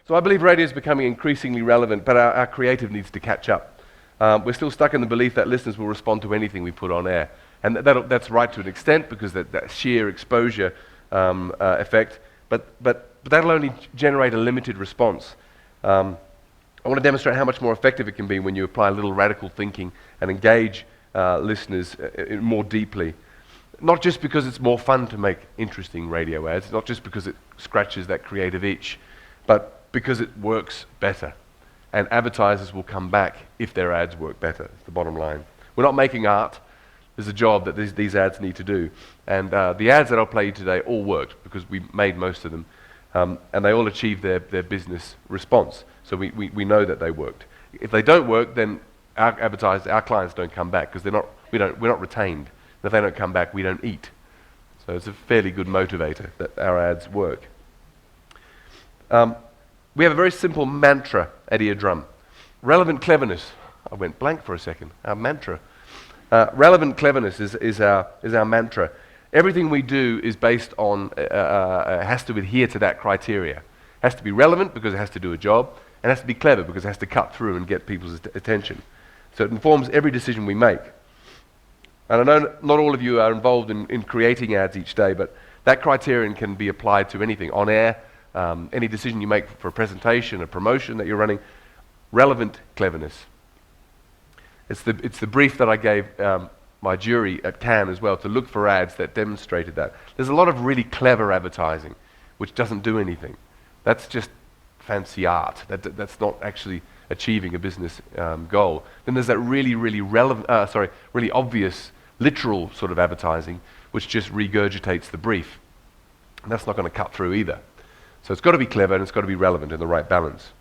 So I believe radio is becoming increasingly relevant, but our creative needs to catch up. We're still stuck in the belief that listeners will respond to anything we put on air. And that's right to an extent, because that sheer exposure effect, but that'll only generate a limited response. I want to demonstrate how much more effective it can be when you apply a little radical thinking and engage listeners more deeply. Not just because it's more fun to make interesting radio ads, not just because it scratches that creative itch, but because it works better. And advertisers will come back if their ads work better. It's the bottom line. We're not making art. There's a job that these ads need to do. And the ads that I'll play you today all worked, because we made most of them. And they all achieved their business response. So we know that they worked. If they don't work, then our clients don't come back, because we're not retained. And if they don't come back, we don't eat. So it's a fairly good motivator that our ads work. We have a very simple mantra at Eardrum. Relevant cleverness. I went blank for a second. Our mantra. Relevant cleverness is our mantra. Everything we do is based on, has to adhere to that criteria. It has to be relevant because it has to do a job, and it has to be clever because it has to cut through and get people's attention. So it informs every decision we make. And I know not all of you are involved in creating ads each day, but that criterion can be applied to anything, on air, any decision you make for a presentation, a promotion that you're running. Relevant cleverness. It's the brief that I gave my jury at Cannes as well, to look for ads that demonstrated that. There's a lot of really clever advertising which doesn't do anything. That's just fancy art. That's not actually achieving a business goal. Then there's that really obvious, literal sort of advertising which just regurgitates the brief. And that's not going to cut through either. So it's got to be clever and it's got to be relevant in the right balance.